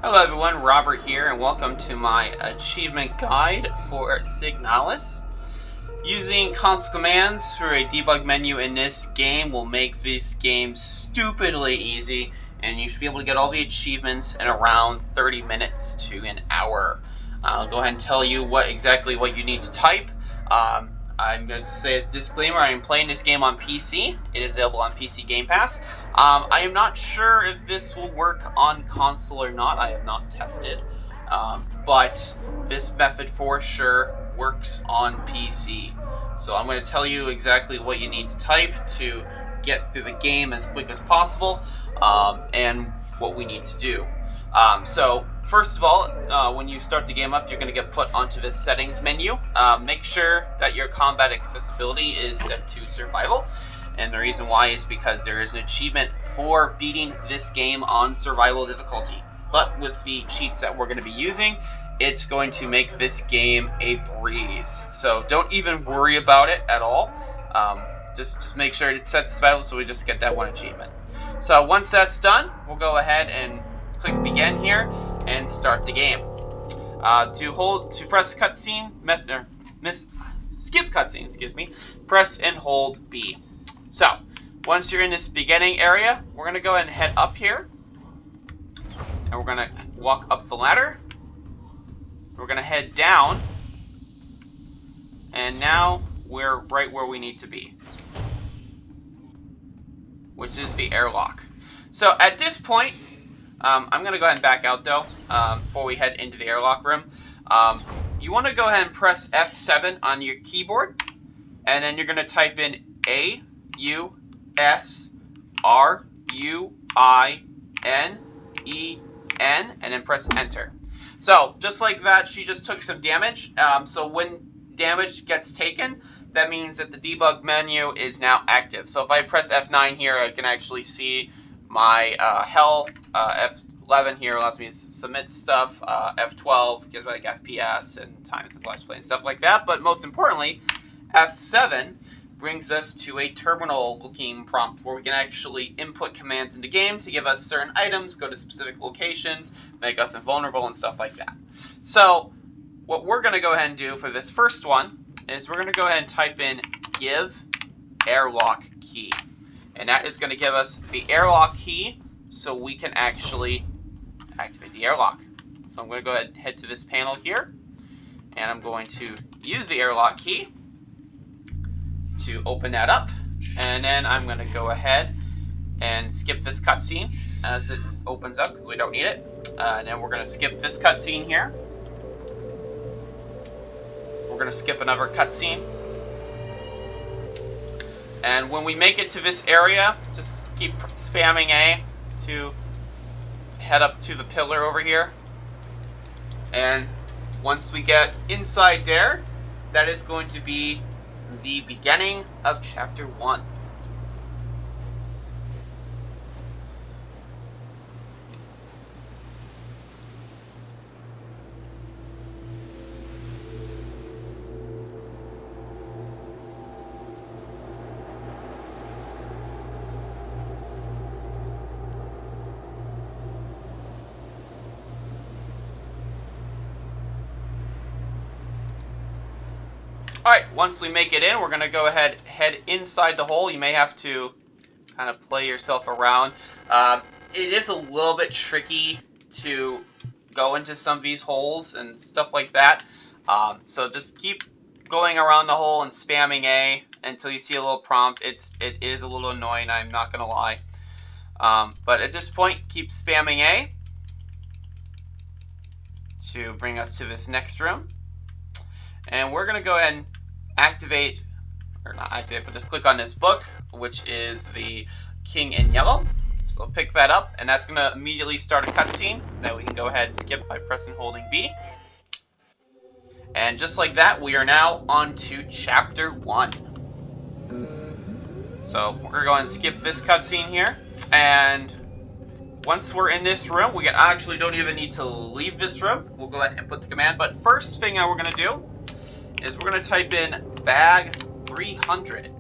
Hello everyone, Robert here, and welcome to my achievement guide for SIGNALIS. Using console commands through a debug menu in this game will make this game stupidly easy, and you should be able to get all the achievements in around 30 minutes to an hour. I'll go ahead and tell you exactly what you need to type. I'm going to say as a disclaimer, I am playing this game on PC. It is available on PC Game Pass. I am not sure if this will work on console or not. I have not tested. But this method for sure works on PC. So I'm going to tell you exactly what you need to type to get through the game as quick as possible, and what we need to do. So first of all, when you start the game up, you're going to get put onto the settings menu. Make sure that your combat accessibility is set to survival. And the reason why is because there is an achievement for beating this game on survival difficulty. But with the cheats that we're going to be using, it's going to make this game a breeze. So don't even worry about it at all. Just make sure it's set to survival so we just get that one achievement. So once that's done, we'll go ahead and click begin here and start the game. To press cutscene, skip cutscene, excuse me, press and hold B. So once you're in this beginning area, we're going to go ahead and head up here, and we're going to walk up the ladder. We're going to head down, and now we're right where we need to be, which is the airlock. So at this point, I'm going to go ahead and back out though, before we head into the airlock room. You want to go ahead and press F7 on your keyboard, and then you're going to type in AUSRUINEN, and then press enter. So just like that, she just took some damage. So when damage gets taken, that means that the debug menu is now active. So if I press F9 here, I can actually see my health. F11 here allows me to submit stuff. F12 gives me like FPS and times since last play and stuff like that. But most importantly, F7 brings us to a terminal looking prompt where we can actually input commands into game to give us certain items, go to specific locations, make us invulnerable and stuff like that. So what we're going to go ahead and do for this first one is we're going to go ahead and type in give airlock key. And that is going to give us the airlock key so we can actually activate the airlock. So I'm going to go ahead and head to this panel here, and I'm going to use the airlock key to open that up, and then I'm going to go ahead and skip this cutscene as it opens up because we don't need it. And then we're going to skip this cutscene here. We're going to skip another cutscene. And when we make it to this area, just keep spamming A to head up to the pillar over here. And once we get inside there, that is going to be the beginning of Chapter 1. Alright, once we make it in, we're going to go ahead, head inside the hole. You may have to kind of play yourself around. It is a little bit tricky to go into some of these holes and stuff like that. So just keep going around the hole and spamming A until you see a little prompt. It is a little annoying, I'm not going to lie. But at this point, keep spamming A to bring us to this next room. And we're going to go ahead and activate, or not activate, but just click on this book, which is the King in Yellow. So pick that up, and that's going to immediately start a cutscene that we can go ahead and skip by pressing and holding B. And just like that, we are now on to Chapter 1. So we're going to go ahead and skip this cutscene here. And once we're in this room, we actually don't even need to leave this room. We'll go ahead and input the command. But first thing we're going to do is we're going to type in bag 300.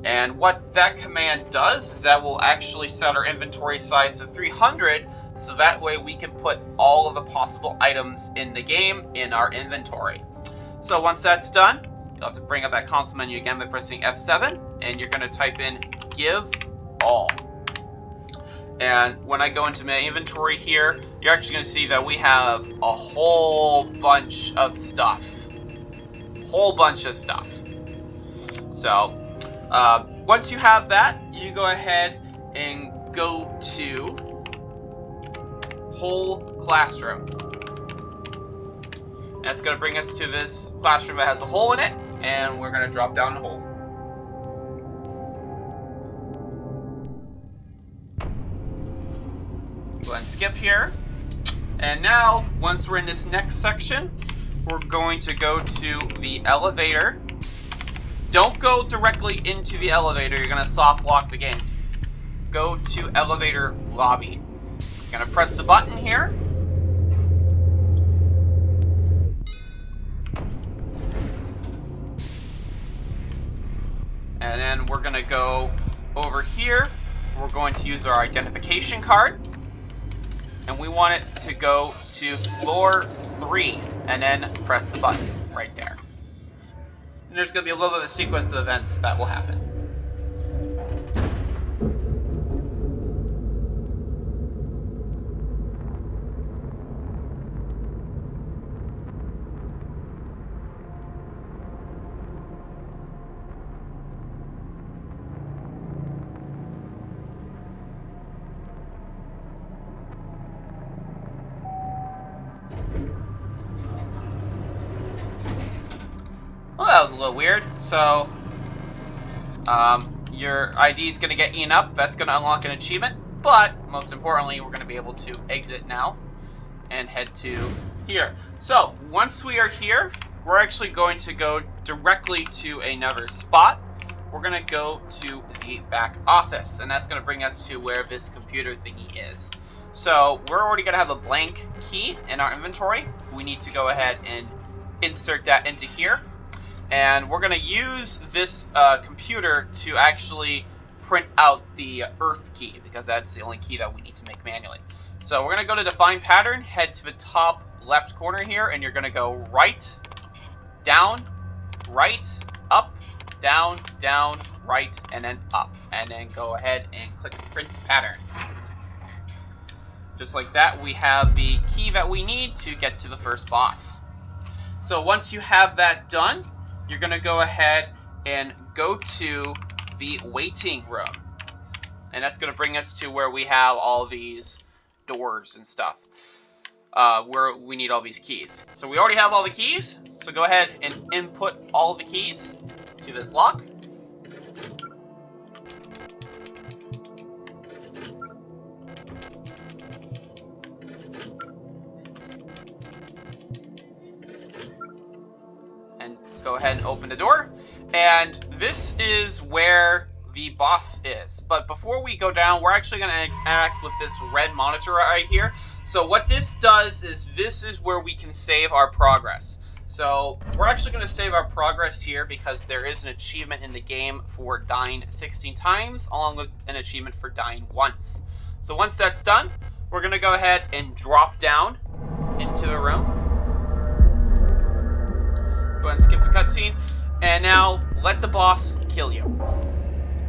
And what that command does is that will actually set our inventory size to 300 so that way we can put all of the possible items in the game in our inventory. So once that's done, you'll have to bring up that console menu again by pressing F7, and you're going to type in give all. And when I go into my inventory here, you're actually going to see that we have a whole bunch of stuff. So once you have that, you go ahead and go to whole classroom. That's going to bring us to this classroom that has a hole in it, and we're going to drop down the hole. Go ahead and skip here. And now, once we're in this next section, we're going to go to the elevator. Don't go directly into the elevator, you're going to soft lock the game. Go to elevator lobby. You're going to press the button here. And then we're going to go over here. We're going to use our identification card. And we want it to go to floor 3. And then press the button right there. And there's going to be a little bit of a sequence of events that will happen. Well, that was a little weird. So, your ID is going to get eaten up. That's going to unlock an achievement. But, most importantly, we're going to be able to exit now and head to here. So, once we are here, we're actually going to go directly to another spot. We're going to go to the back office. And that's going to bring us to where this computer thingy is. So, we're already going to have a blank key in our inventory. We need to go ahead and insert that into here. And we're going to use this computer to actually print out the earth key, because that's the only key that we need to make manually. So we're going to go to define pattern, head to the top left corner here, and you're going to go right, down, up, down, right, and then up. And then go ahead and click print pattern. Just like that, we have the key that we need to get to the first boss. So once you have that done, you're going to go ahead and go to the waiting room. And that's going to bring us to where we have all these doors and stuff. Where we need all these keys. So we already have all the keys. So go ahead and input all the keys to this lock. Go ahead and open the door, and this is where the boss is. But before we go down, we're actually going to interact with this red monitor right here. So what this does is this is where we can save our progress. So we're actually going to save our progress here because there is an achievement in the game for dying 16 times along with an achievement for dying once. So once that's done, we're going to go ahead and drop down into the room. Go ahead and skip the cutscene, and now let the boss kill you.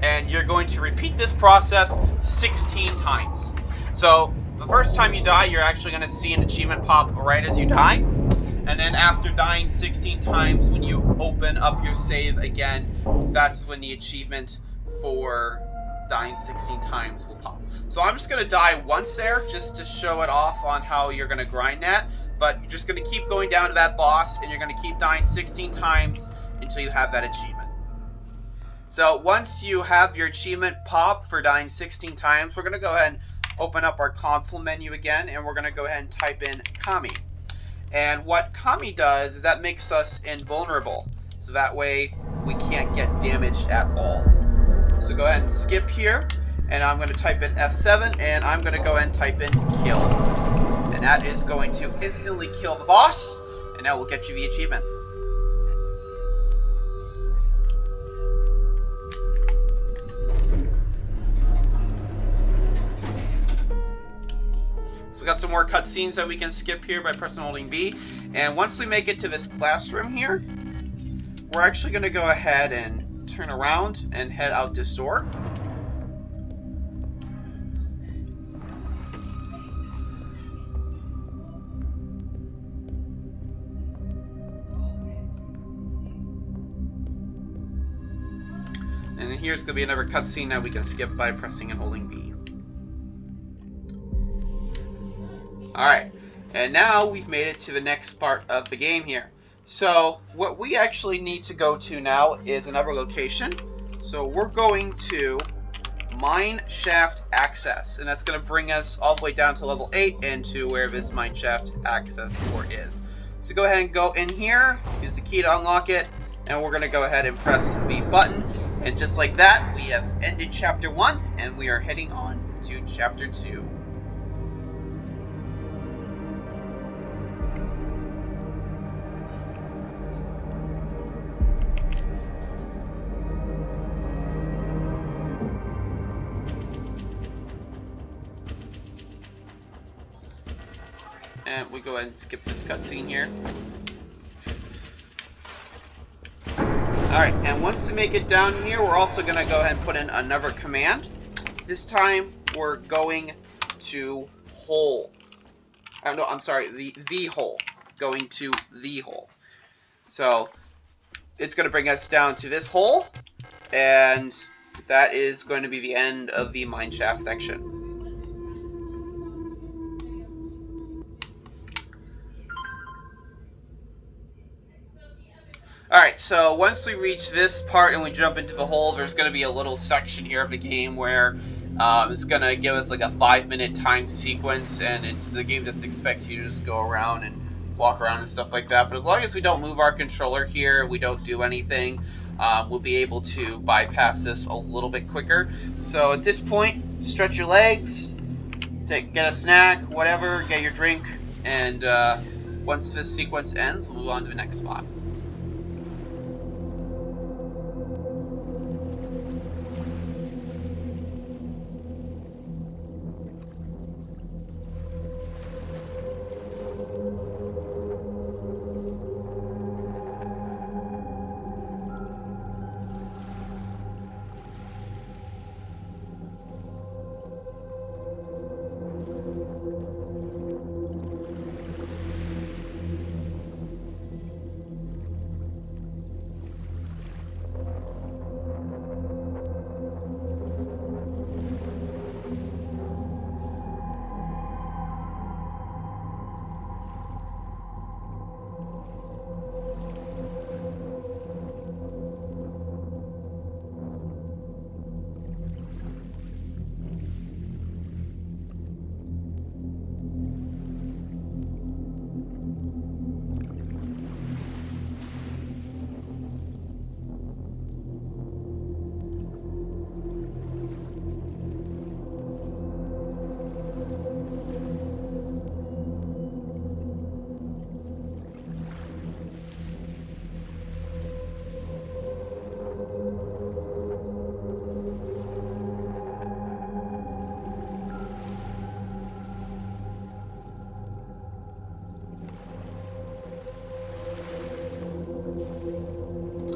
And you're going to repeat this process 16 times. So the first time you die, you're actually going to see an achievement pop right as you die. And then after dying 16 times, when you open up your save again, that's when the achievement for dying 16 times will pop. So I'm just going to die once there just to show it off on how you're going to grind that. But you're just going to keep going down to that boss, and you're going to keep dying 16 times until you have that achievement. So once you have your achievement pop for dying 16 times, we're going to go ahead and open up our console menu again, and we're going to go ahead and type in Kami. And what Kami does is that makes us invulnerable, so that way we can't get damaged at all. So go ahead and skip here, and I'm going to type in F7, and I'm going to go ahead and type in kill. And that is going to instantly kill the boss, and that will get you the achievement. got some more cutscenes that we can skip here by pressing and holding B. And once we make it to this classroom here, we're actually going to go ahead and turn around and head out this door. And then here's going to be another cutscene that we can skip by pressing and holding B. Alright, and now we've made it to the next part of the game here. So, what we actually need to go to now is another location. So we're going to MINESHAFT Access, and that's going to bring us all the way down to level 8 and to where this MINESHAFT Access door is. So go ahead and go in here, use the key to unlock it, and we're going to go ahead and press the button. And just like that, we have ended Chapter 1, and we are heading on to Chapter 2. And we go ahead and skip this cutscene here. Alright, and once we make it down here, we're also going to go ahead and put in another command. This time, we're going to hole. No, I'm sorry, the hole. Going to the hole. So, it's going to bring us down to this hole, and that is going to be the end of the mineshaft section. Alright, so once we reach this part and we jump into the hole, there's going to be a little section here of the game where it's going to give us like a 5-minute time sequence, and the game just expects you to just go around and walk around and stuff like that. But as long as we don't move our controller here, we don't do anything, we'll be able to bypass this a little bit quicker. So at this point, stretch your legs, get a snack, whatever, get your drink, and once this sequence ends, we'll move on to the next spot.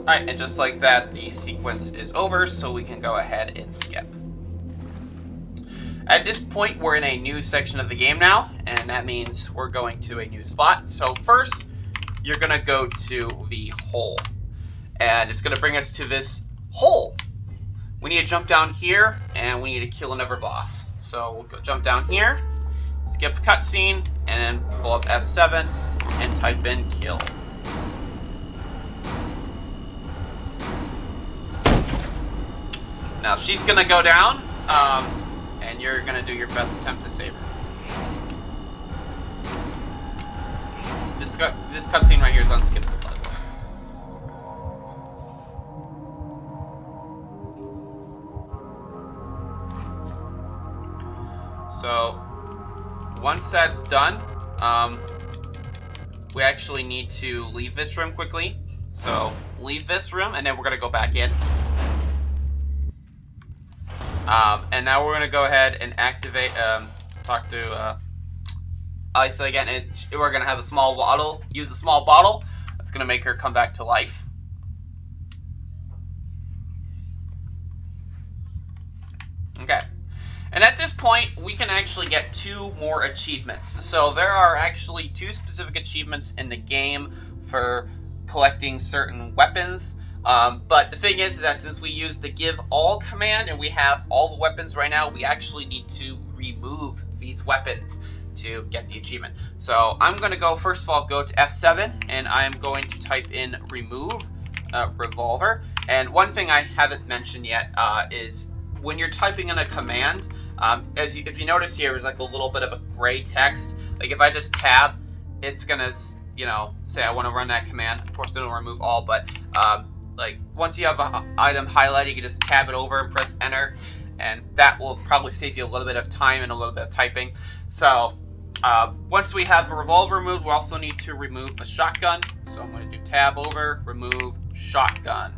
Alright, and just like that, the sequence is over, so we can go ahead and skip. At this point, we're in a new section of the game now, and that means we're going to a new spot. So first, you're going to go to the hole, and it's going to bring us to this hole. We need to jump down here, and we need to kill another boss. So we'll go jump down here, skip the cutscene, and then pull up F7 and type in kill. Now she's gonna go down, and you're gonna do your best attempt to save her. This cutscene right here is unskippable, by the way. So once that's done, we actually need to leave this room quickly. So leave this room, and then we're gonna go back in. And now we're going to go ahead and activate, talk to Isa again, and we're gonna have a small bottle. Use a small bottle. That's gonna make her come back to life. Okay. And at this point, we can actually get 2 more achievements. So there are actually 2 specific achievements in the game for collecting certain weapons. But the thing is that since we use the give all command and we have all the weapons right now, we actually need to remove these weapons to get the achievement. So I'm going to go, first of all, go to F7, and I'm going to type in remove revolver. And one thing I haven't mentioned yet is when you're typing in a command, if you notice here, there's like a little bit of a gray text. Like if I just tab, it's gonna, you know, say I want to run that command. Of course, it'll remove all, but like once you have an item highlighted, you can just tab it over and press enter, and that will probably save you a little bit of time and a little bit of typing. So once we have the revolver removed, we also need to remove the shotgun. So I'm going to do tab over, remove shotgun.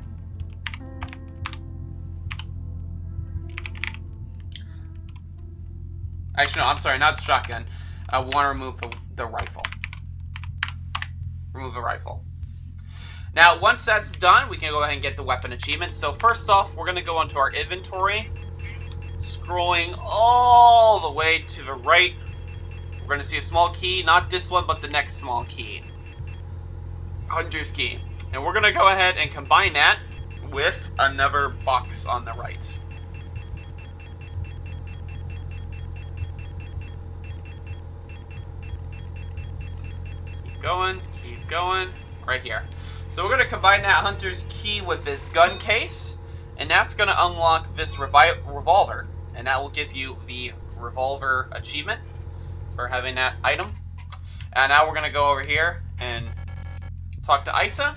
Actually, no, I'm sorry, not the shotgun. I want to remove the rifle. Remove the rifle. Now, once that's done, we can go ahead and get the weapon achievement. So first off, we're going to go into our inventory, scrolling all the way to the right. We're going to see a small key, not this one, but the next small key. Hunter's key. And we're going to go ahead and combine that with another box on the right. Keep going, right here. So we're going to combine that hunter's key with this gun case, and that's going to unlock this revolver, and that will give you the revolver achievement for having that item. And now we're going to go over here and talk to Isa,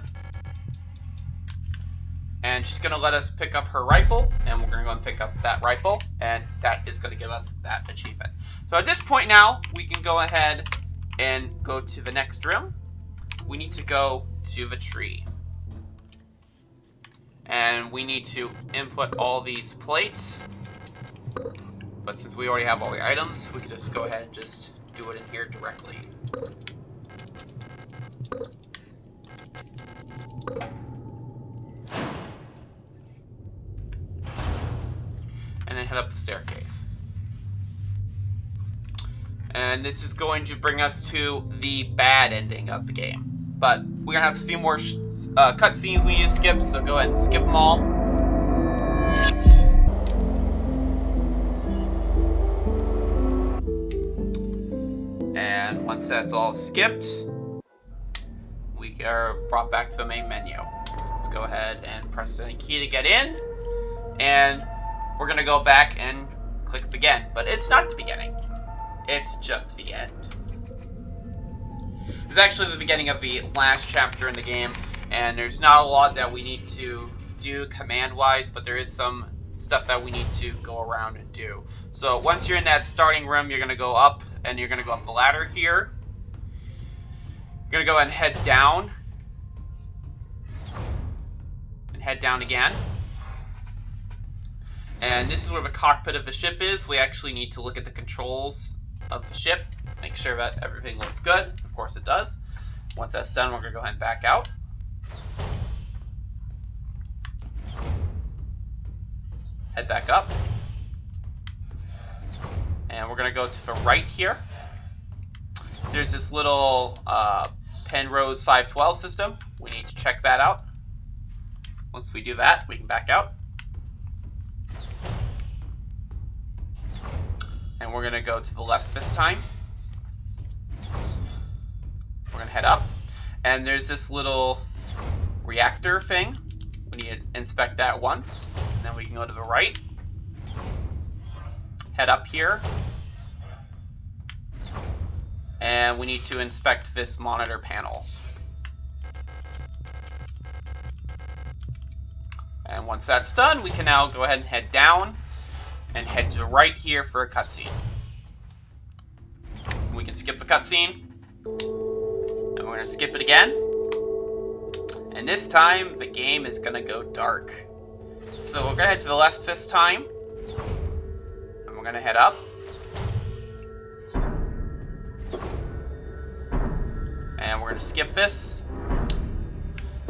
and she's going to let us pick up her rifle, and we're going to go and pick up that rifle, and that is going to give us that achievement. So at this point now, we can go ahead and go to the next room. We need to go to the tree. And we need to input all these plates. But since we already have all the items, we can just go ahead and just do it in here directly. And then head up the staircase. And this is going to bring us to the bad ending of the game. But we're going to have a few more cutscenes we need to skip, so go ahead and skip them all. And once that's all skipped, we are brought back to the main menu. So let's go ahead and press the key to get in. And we're going to go back and click begin. But it's not the beginning. It's just the end. It's actually the beginning of the last chapter in the game, and there's not a lot that we need to do command-wise, but there is some stuff that we need to go around and do. So once you're in that starting room, you're going to go up, and you're going to go up the ladder here. You're going to go and head down. And head down again. And this is where the cockpit of the ship is. We actually need to look at the controls of the ship, make sure that everything looks good. Of course it does. Once that's done, we're going to go ahead and back out. Head back up. And we're going to go to the right here. There's this little Penrose 512 system. We need to check that out. Once we do that, we can back out. And we're going to go to the left this time. We're going to head up. And there's this little reactor thing. We need to inspect that once. And then we can go to the right. Head up here. And we need to inspect this monitor panel. And once that's done, we can now go ahead and head down. And head to the right here for a cutscene. We can skip the cutscene. And we're going to skip it again. And this time, the game is going to go dark. So we're going to head to the left this time. And we're going to head up. we're going to skip this.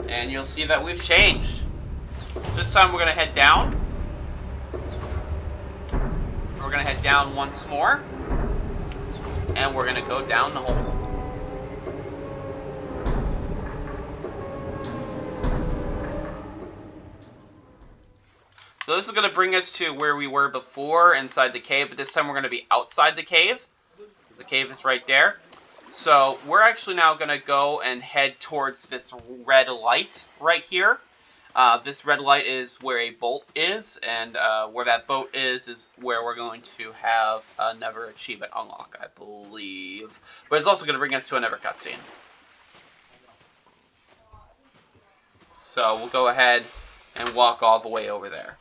And you'll see that we've changed. This time we're going to head down. We're going to head down once more. And we're going to go down the hole. So this is going to bring us to where we were before, inside the cave, but this time we're going to be outside the cave. The cave is right there. So we're actually now going to go and head towards this red light right here. This red light is where a bolt is, and where that boat is where we're going to have another achievement unlock, I believe. But it's also going to bring us to another cutscene. So we'll go ahead and walk all the way over there.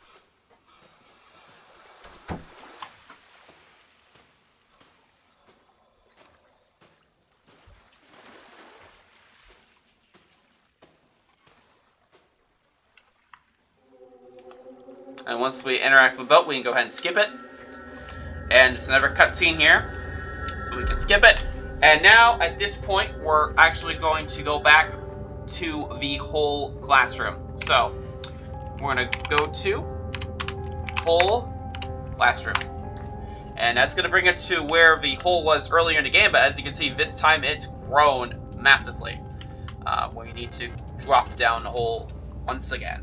And once we interact with the boat, we can go ahead and skip it. And it's another cutscene here, so we can skip it. And now, at this point, we're actually going to go back to the whole classroom. So, we're going to go to whole classroom. And that's going to bring us to where the hole was earlier in the game, but as you can see, this time it's grown massively. We need to drop down the hole once again.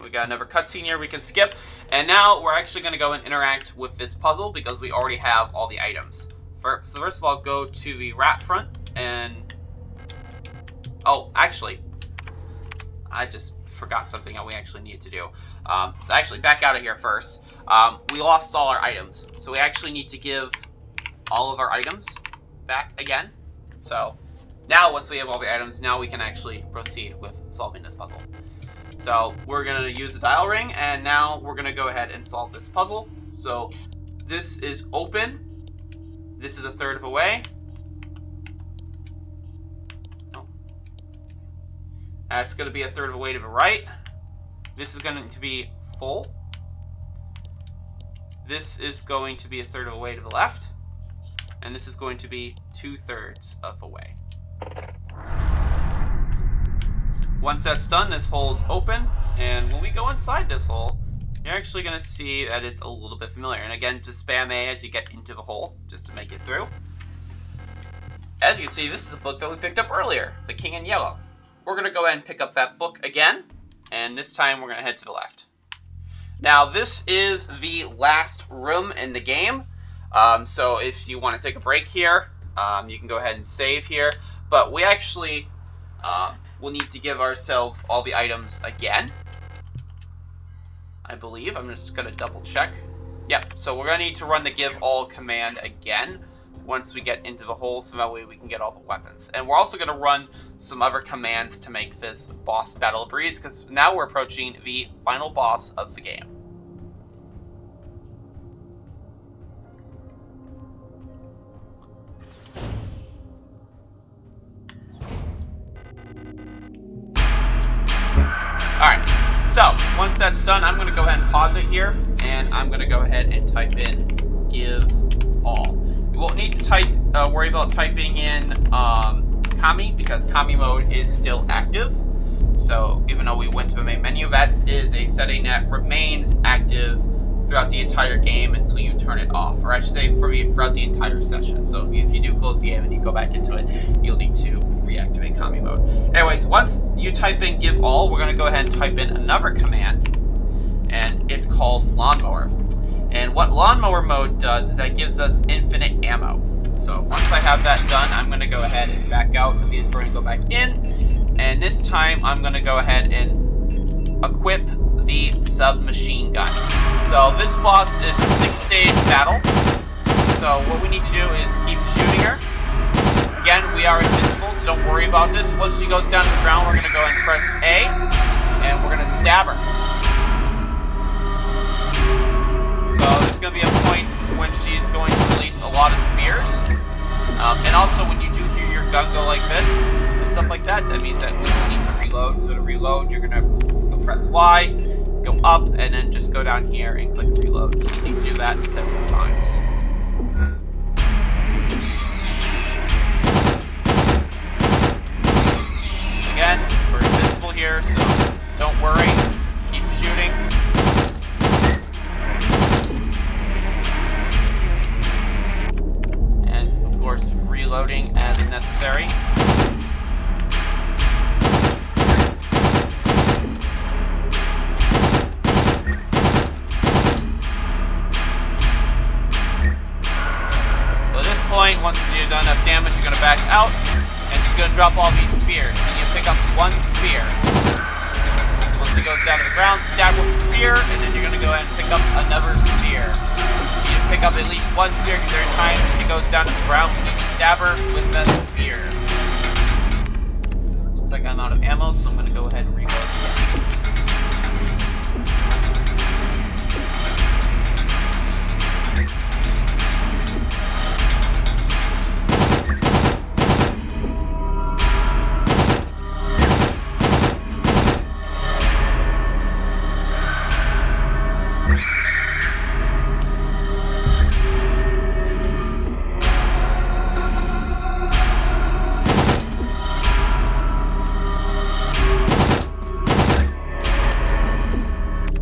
We got another cutscene here we can skip. And now we're actually going to go and interact with this puzzle because we already have all the items. So first of all, go to the rat front and... Oh, actually, I just forgot something that we actually needed to do. So actually, back out of here first. We lost all our items. So we actually need to give all of our items back again. So now once we have all the items, now we can actually proceed with solving this puzzle. So we're going to use the dial ring, and now we're going to go ahead and solve this puzzle. So this is open. This is a third of a way. No. That's going to be a third of a way to the right. This is going to be full. This is going to be a third of a way to the left. And this is going to be 2/3 of a way. Once that's done, this hole's open, and when we go inside this hole, you're actually going to see that it's a little bit familiar. And again, just spam A as you get into the hole, just to make it through. As you can see, this is the book that we picked up earlier, The King in Yellow. We're going to go ahead and pick up that book again, and this time we're going to head to the left. Now, this is the last room in the game, so if you want to take a break here, you can go ahead and save here, but we actually... we'll need to give ourselves all the items again, I believe. I'm just going to double check. Yep, so we're going to need to run the give all command again once we get into the hole, so that way we can get all the weapons. And we're also going to run some other commands to make this boss battle a breeze, because now we're approaching the final boss of the game. Alright, so once that's done, I'm going to go ahead and pause it here, and I'm going to go ahead and type in give all. You won't need to worry about typing in Kami, because Kami mode is still active. So even though we went to the main menu, that is a setting that remains active throughout the entire game until you turn it off, or I should say throughout the entire session. So if you do close the game and you go back into it, you'll need to reactivate Kami mode. Anyways, once you type in give all, we're going to go ahead and type in another command, and it's called lawnmower. And what lawnmower mode does is that gives us infinite ammo. So once I have that done, I'm going to go ahead and back out of the inventory and go back in, and this time I'm going to go ahead and equip the submachine gun. So this boss is a 6-stage battle, so what we need to do is keep shooting her. Again, we are invincible, so don't worry about this. Once she goes down to the ground, we're going to go and press A, and we're going to stab her. So there's going to be a point when she's going to release a lot of spears. And also, when you do hear your gun go like this, and stuff like that, that means that we need to reload. So to reload, you're going to go press Y, go up, and then just go down here and click reload. You need to do that several times. Again, we're invincible here, so don't worry. Just keep shooting. And, of course, reloading as necessary. So at this point, once you've done enough damage, you're going to back out. And she's going to drop all these spears. You pick up one spear. Once it goes down to the ground, stab with the spear, and then you're going to go ahead and pick up another spear. You need to pick up at least one spear because every time she goes down to the ground, you need to stab her with that spear. Looks like I'm out of ammo, so I'm going to go ahead and reload.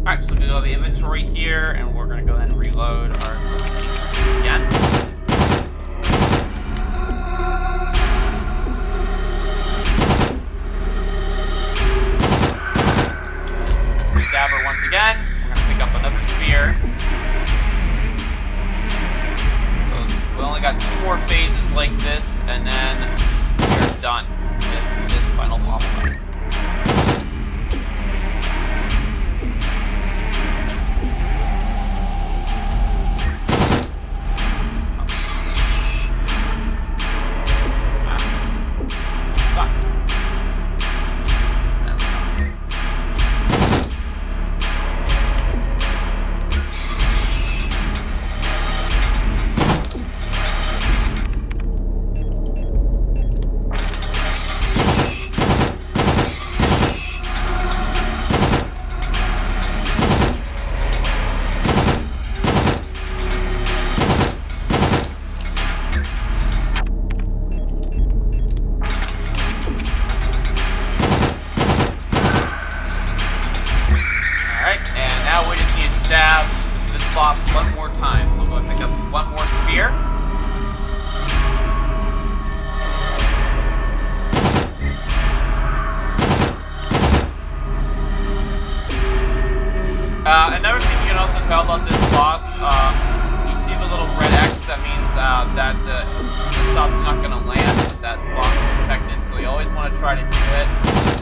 Alright, so we're going to go to the inventory here, and we're going to go ahead and reload our submachine again. Stab her once again. We're going to pick up another spear. So we only got 2 more phases like this, and then we're done with this final boss fight. Stab this boss one more time. So we'll pick up one more spear. Another thing you can also tell about this boss, you see the little red X, that means that the shot's not going to land, that the boss is protected, so you always want to try to do it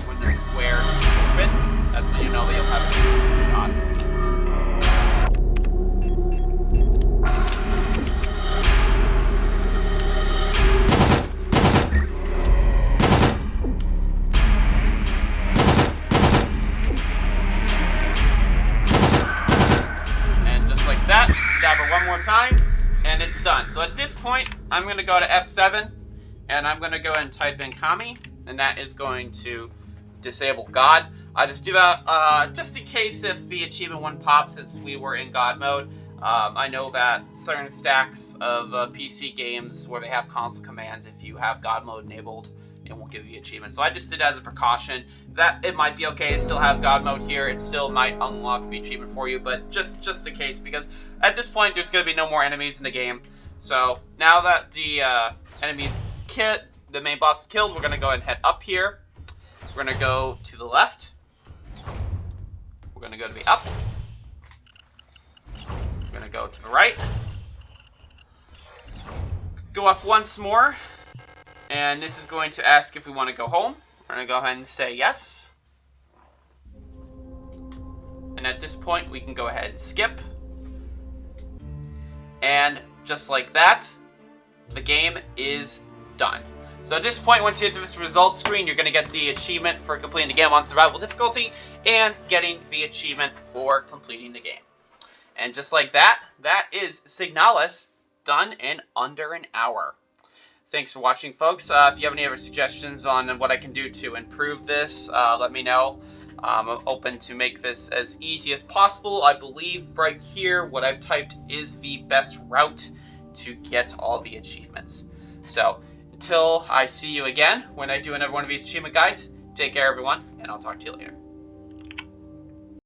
when the square is open. That's when you know that you'll have a good shot. Stab her one more time, and it's done. So at this point, I'm going to go to F7, and I'm going to go ahead and type in Kami, and that is going to disable God. I just do that just in case if the achievement 1 pops since we were in God mode. I know that certain stacks of PC games where they have console commands, if you have God mode enabled, it won't give you the achievement. So I just did it as a precaution. That it might be okay to still have God mode here. It still might unlock the achievement for you, but just in case, because at this point there's going to be no more enemies in the game. So now that the the main boss is killed, we're going to go ahead and head up here. We're going to go to the left. We're going to go to the up. We're going to go to the right. Go up once more. And this is going to ask if we want to go home. We're going to go ahead and say yes. And at this point, we can go ahead and skip. And just like that, the game is done. So at this point, once you hit this results screen, you're going to get the achievement for completing the game on survival difficulty and getting the achievement for completing the game. And just like that, that is Signalis done in under an hour. Thanks for watching, folks. If you have any other suggestions on what I can do to improve this, let me know. I'm open to make this as easy as possible. I believe right here what I've typed is the best route, to get all the achievements. So until I see you again when I do another one of these achievement guides, take care everyone, and I'll talk to you later.